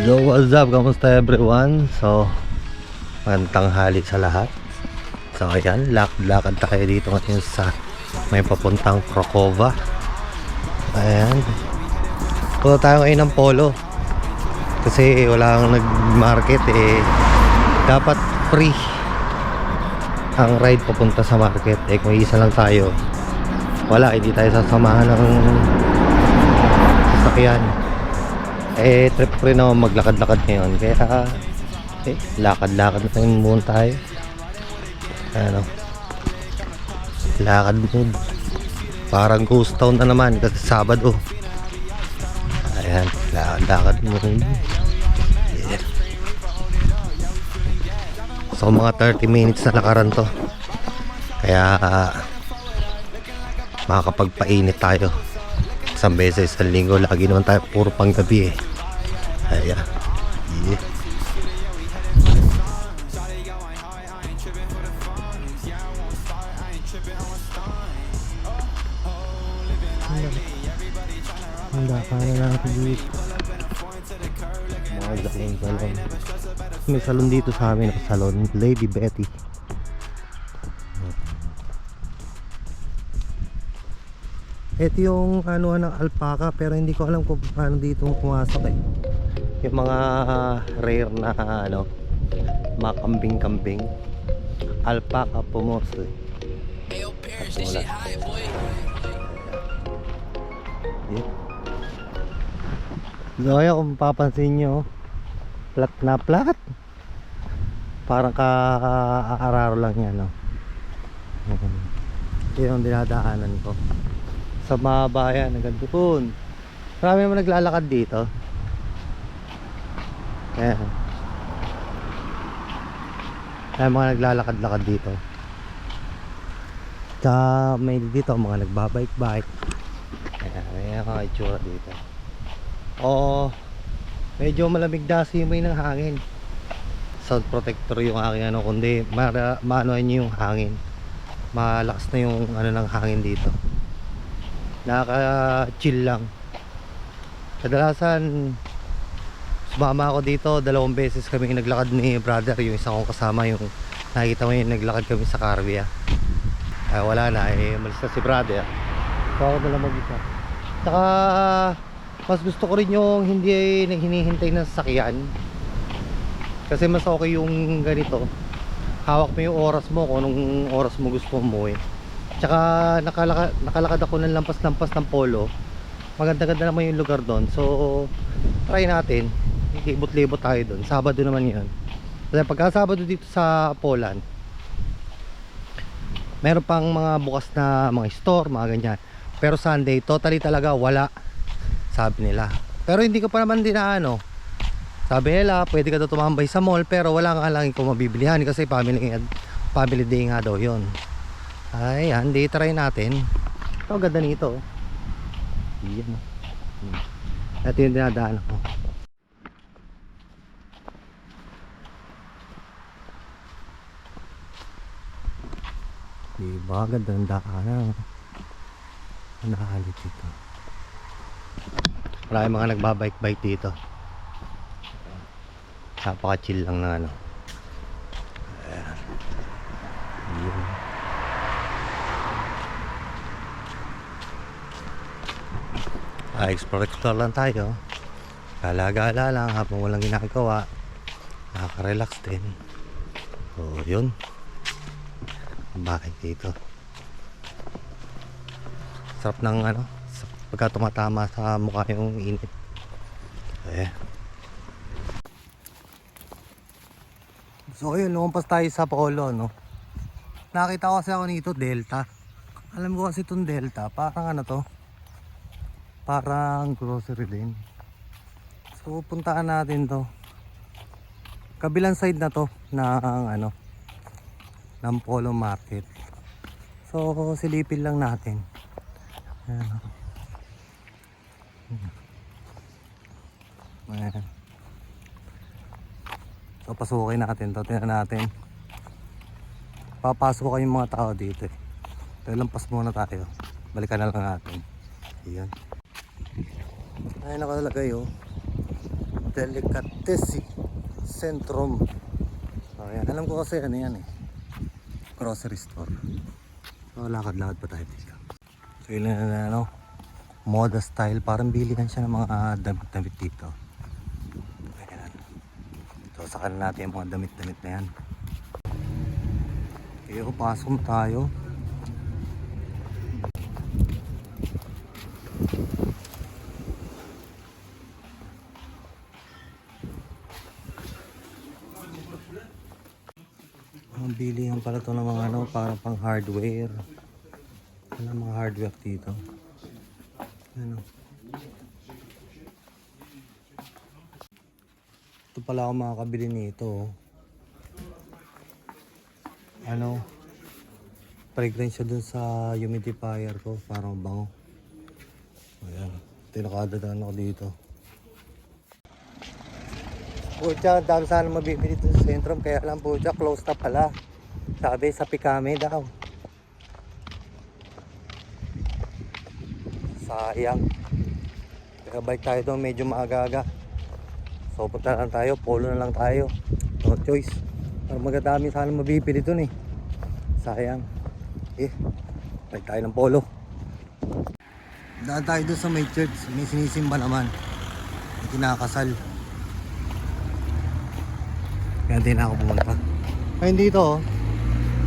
So what's up, kamusta everyone? So magandang hali sa lahat. So ayan, lakad tayo dito ngayon sa may papuntang Crocova. Ayan, punta tayo ngayon ng Polo kasi wala kang nag-market eh. Dapat free ang ride papunta sa market eh. Kung isa lang tayo, wala, hindi tayo sasamahan ng sasakyan. Eh, trip ko rin naman maglakad-lakad ngayon. Kaya, lakad-lakad na tayo muna tayo. Ano, lakad mood. Parang ghost town na naman kasi Sabado. Ayan, lakad-lakad mood. Yeah. So, mga 30 minutes na lakaran to. Kaya, makakapagpainit tayo. Isang beses sa linggo, lagi naman tayo puro panggabi eh. Ayan. Yeah. Handa ka na natin dito. Mga salon. May salon dito sa amin, salon Lady Betty. Ito yung ano ng alpaca, pero hindi ko alam kung paano dito pumasok eh. Yung mga rare na ano, mga kambing-kambing. Alpaca pomoso eh. Yeah. So ayan, kung papansin nyo, plat na plat. Parang ka-aararo lang yan, no? Yun ang dinadaanan ko sa mga bayan hanggang doon. Marami naman naglalakad dito. Ayan. Ayan, mga naglalakad-lakad dito. Tsaka may dito mga nagbabike-bike. Ayan, ayan mga itsura dito. Oo, medyo malamig na simoy ng hangin. Sound protector yung aking ano, kundi maanoan nyo yung hangin. Malakas na yung ano ng hangin dito. Nakaka-chill lang. Kadalasan sumama ako dito, 2 beses kami naglakad ni brother, yung isa kong kasama, yung nakikita mo yung naglakad kami sa Carbia. Ay wala na, eh malis na si brother. So ako na lang mag-isa. Saka mas gusto ko rin yung hindi hinihintay ng sasakyan. Kasi mas okay yung ganito. Hawak mo yung oras mo kung anong oras mo gusto umuwi. Tsaka nakalakad ako ng lampas-lampas ng Polo. Maganda-ganda naman yung lugar doon. So try natin. Libot-libot tayo doon. Sabado naman yun. Kasi pagka Sabado dito sa Poland, meron pang mga bukas na mga store, mga ganyan. Pero Sunday, totally talaga wala, sabi nila. Pero hindi ko pa naman din na ano. Sabi nila, pwede ka daw tumambay sa mall, pero wala nga lang kung mabibilihan kasi family day nga daw yun. Ay, hindi, try natin. Ito, ganda nito. Yan. Ito yung dinadaan ko. Diba, ganda ng daanan. Nakahalit dito. Marami mga nagbabike-bike dito. Napaka-chill lang na ano. Ayan. Ayan. Explore lang tayo. Gala-gala lang habang walang ginagawa. Nakaka-relax din. So yun, bakit dito sarap ng ano, pagka tumatama sa mukha yung init. So yun, lumampas tayo sa Polo, no? Nakita ko kasi ako nito, Delta. Alam ko kasi itong Delta, parang ano to, parang grocery din. So puntaan natin to, kabilang side na to ng ano, ng Polo Market. So silipin lang natin. Ayan. Ayan. So pasukin natin to, tingnan natin. Papasok ko yung mga tao dito eh. So lampas muna tayo, balikan na lang natin. Ayan. Ayan nakalagay oh, Delicatessen Centrum. Ayan, alam ko kasi ano yan eh, grocery store. So lakad-lakad pa tayo dito. So yun na ano, moda style, parang bilihan siya ng mga damit-damit dito. Ayan. So sakan natin yung mga damit-damit na yan. Okay, pasok na tayo. Ang bilihan pala to ng mga ano, parang pang hardware. Ano mga hardware dito? Ano? Ito pala ako makakabili nito. Ano? Fragrance siya dun sa humidifier ko, parang bango. Ayan, tinakadadaan ako dito. Pucha, dami sana mabibili dito sa Centrum, kaya lang pucha, closed na pala. Sabi sa Pikame daw. Sayang. Kaya bike tayo doon, medyo maaga-aga. So punta lang tayo, polo na lang tayo. No choice. Parang magadami sana mabibili doon eh. Sayang. Bike tayo ng polo. Daan tayo doon sa may church, may sinisimba naman. May kinakasal. Kaya din ako pumunta. Ayun dito oh.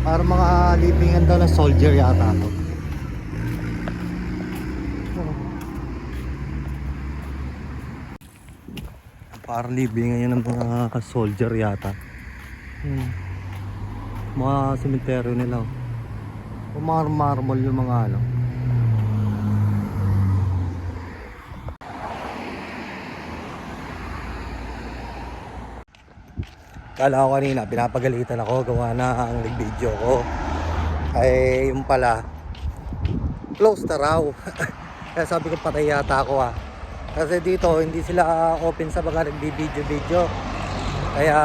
Para mga libingan daw na soldier yata to. Para libingan yan ng mga soldier yata. Mga sementeryo nila oh. Marmol yung mga ano. Kala ko kanina, pinapagalitan ako, gawa na ang nag-video ko. Ay, yung pala, close na raw. Kaya sabi ko, patay yata ako ah. Kasi dito, hindi sila open sa mga nag-video-video. Kaya,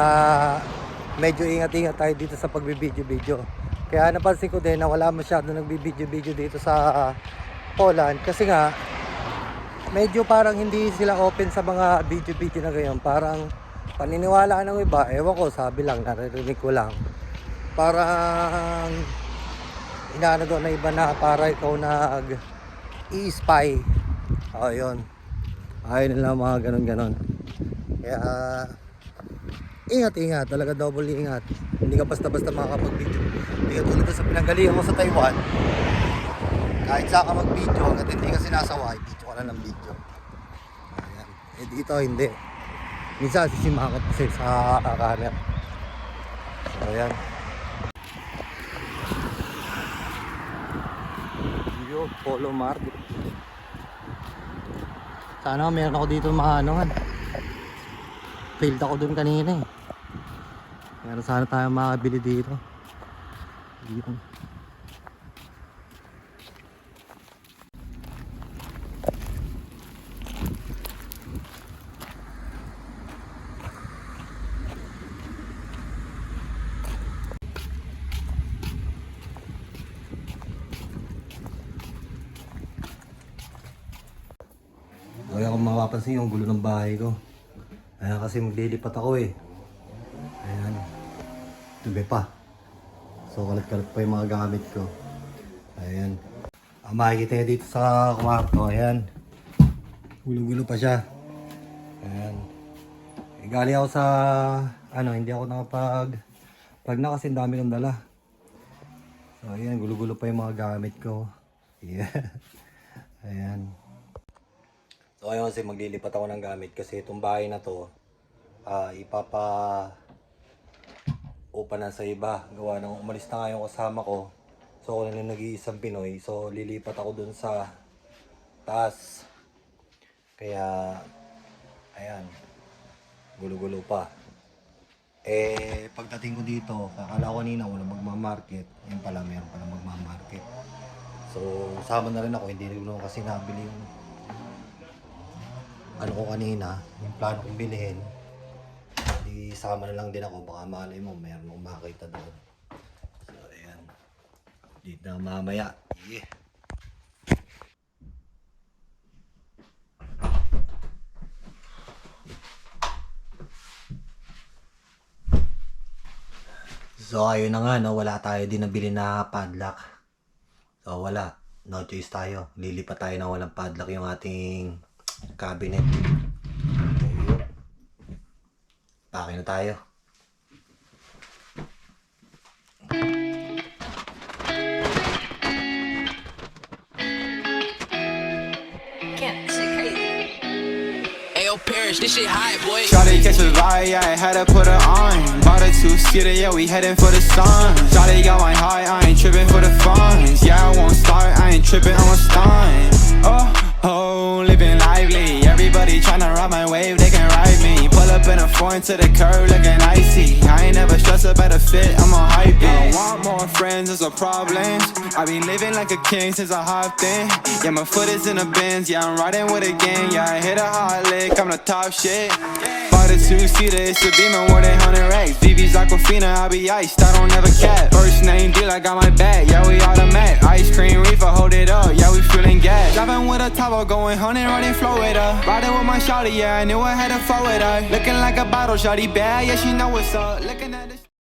medyo ingat-ingat tayo dito sa pag-video-video. Kaya napansin ko din na wala masyado nag-video-video dito sa Poland. Kasi nga, medyo parang hindi sila open sa mga video-video na ganyan. Parang, paniniwala ng iba, ewan ko, sabi lang, naririnig ko lang. Parang inaano doon na iba na para ikaw nag-i-spy. O yun. Ayaw nila mga ganon-ganon. Kaya ingat-ingat, talaga double ingat. Hindi ka basta-basta makakapag-video. Hindi ka tulad sa pinanggalingan ko sa Taiwan. Kahit saan ka mag-video, hanggat hindi ka sinasaway, video ka na ng video. Ayan. Eh dito hindi. Minsan sisimakot kasi sa camera. So ayan. Yo, Polo Market. Sana meron ako dito maanohan. Failed ako dun kanina eh. Meron sana tayo makabili dito. Dito. Kaya kung mapapansin yung gulo ng bahay ko. Ayan kasi maglilipat ako eh. Ayan. Tubi pa. So kalat-kalat pa yung mga gamit ko. Ayan. Ang makikita niya dito sa kwarto. Ayan. Gulo-gulo pa siya. Ayan. E, galing ako sa hindi ako pag na kasi dami kong dala. So ayan, gulo-gulo pa yung mga gamit ko. Yeah. Ayan. So ngayon kasi maglilipat ako ng gamit kasi itong bahay na to upa na sa iba. Gawa nang umalis na nga yung kasama ko. So ako na nag-iisang Pinoy. So lilipat ako dun sa taas. Kaya ayan, gulo-gulo pa. Eh pagdating ko dito, kakala ko kanina wala magmamarket. Yan pala, meron pala magmamarket. So sama na rin ako, hindi rin ako kasi nabili yung ko kanina, yung plano kong bilhin. Di sama na lang din ako, baka malay mo meron akong makita doon. So ayan, dito na mamaya. Yeah. So ayun na nga, no, wala tayo din nabili na padlock. So wala, no choice tayo. Lilipat tayo na walang padlock yung ating cabinet. Ayun. Pake na tayo. This shit high, boy. Shawty catch a vibe, yeah, I had to put her on. Bought a two-seater, yeah, we heading for the sun. Shawty got my high, I ain't tripping for the funds. Yeah, I won't start, I ain't tripping, I'm a stun. Oh, living lively. Everybody tryna ride my wave, they can ride me. Pull up in a foreign to the curb, looking icy. I ain't never stressed about a fit, I'm a hype it. I don't want more friends, there's a problem. I been living like a king since I hopped in. Yeah, my foot is in the bins, yeah, I'm riding with a gang. Yeah, I hit a hot lick, I'm the top shit. Bought a two-seater, it's a Beamer, more than 100 racks. VV's Aquafina, I be iced, I don't ever cap. First name deal, I got my back, yeah, we automatic. Ice cream reefer, hold it up, yeah, we feeling gas. Driving with a Tahoe, going 100, running flow with her. Riding with my shawty, yeah, I knew I had to flow with her. Looking like a bottle, shawty bad, yeah, she know what's up. Looking at the